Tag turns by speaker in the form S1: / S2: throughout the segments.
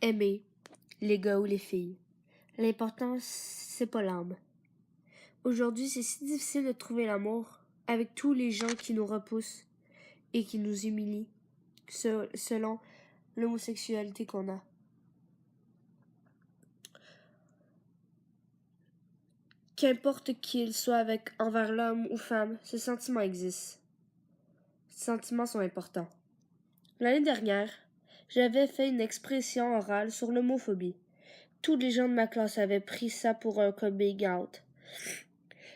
S1: aimer les gars ou les filles. L'important, c'est pas l'âme. Aujourd'hui, c'est si difficile de trouver l'amour avec tous les gens qui nous repoussent et qui nous humilient selon l'homosexualité qu'on a. Qu'importe qu'il soit avec envers l'homme ou femme, ce sentiment existe. Ces sentiments sont importants. L'année dernière, j'avais fait une expression orale sur l'homophobie. Tous les gens de ma classe avaient pris ça pour un coming out.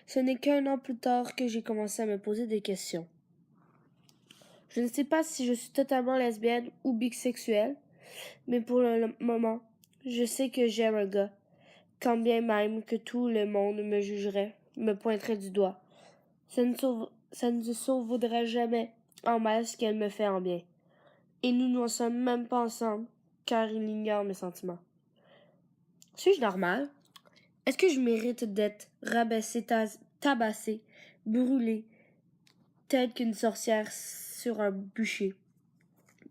S1: Ce n'est qu'un an plus tard que j'ai commencé à me poser des questions. Je ne sais pas si je suis totalement lesbienne ou bisexuelle, mais pour le moment, je sais que j'aime un gars, quand bien même que tout le monde me jugerait, me pointerait du doigt. Ça ne sauverait jamais en mal ce qu'elle me fait en bien. Et nous n'en sommes même pas ensemble, car il ignore mes sentiments. Suis-je normale? Est-ce que je mérite d'être rabaissée, tabassée, brûlée, telle qu'une sorcière sur un bûcher?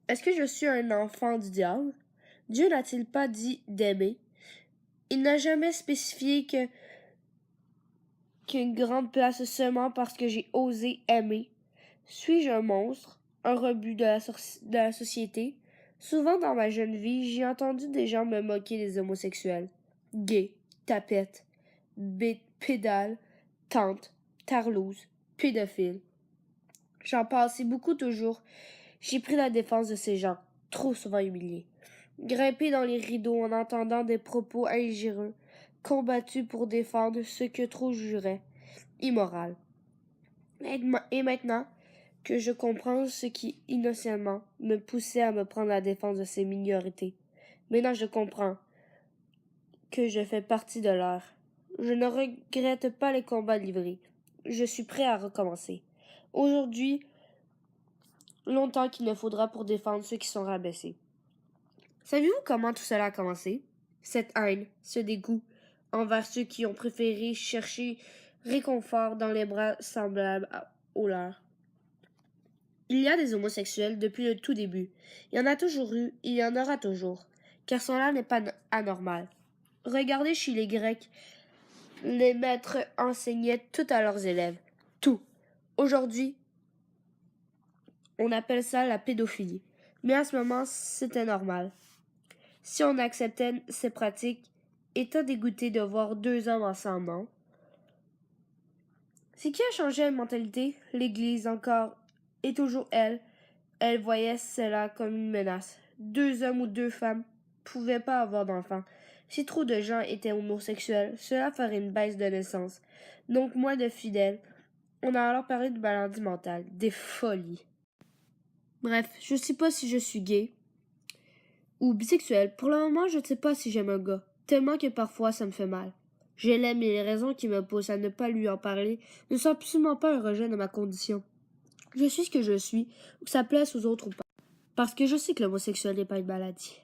S1: Est-ce que je suis un enfant du diable? Dieu n'a-t-il pas dit d'aimer? Il n'a jamais spécifié qu'une grande place seulement parce que j'ai osé aimer. Suis-je un monstre, un rebut de la société? Souvent dans ma jeune vie, j'ai entendu des gens me moquer des homosexuels. Gays, tapettes, pédales, tantes, tarlouses, pédophiles. J'en passe et beaucoup toujours. J'ai pris la défense de ces gens, trop souvent humiliés. Grimpé dans les rideaux en entendant des propos injurieux, combattu pour défendre ce que trop juraient, immoral. Et maintenant que je comprends ce qui, innocemment, me poussait à me prendre la défense de ces minorités, maintenant je comprends que je fais partie de leur. Je ne regrette pas les combats livrés. Je suis prêt à recommencer. Aujourd'hui, longtemps qu'il ne faudra pour défendre ceux qui sont rabaissés. Savez-vous comment tout cela a commencé? Cette haine, ce dégoût envers ceux qui ont préféré chercher réconfort dans les bras semblables aux leurs. Il y a des homosexuels depuis le tout début. Il y en a toujours eu, il y en aura toujours, car cela n'est pas anormal. Regardez chez les Grecs, les maîtres enseignaient tout à leurs élèves. Tout. Aujourd'hui, on appelle ça la pédophilie. Mais à ce moment, c'était normal. Si on acceptait ces pratiques, étant dégoûté de voir deux hommes ensemble, non? Ce qui a changé la mentalité, l'Église encore, et toujours elle voyait cela comme une menace. Deux hommes ou deux femmes pouvaient pas avoir d'enfants. Si trop de gens étaient homosexuels, cela ferait une baisse de naissance, donc moins de fidèles. On a alors parlé de maladie mentale, des folies. Bref, je sais pas si je suis gay ou bisexuel. Pour le moment, je ne sais pas si j'aime un gars, tellement que parfois ça me fait mal. Je l'aime et les raisons qui me poussent à ne pas lui en parler ne sont absolument pas un rejet de ma condition. Je suis ce que je suis, que ça plaise aux autres ou pas. Parce que je sais que l'homosexuel n'est pas une maladie.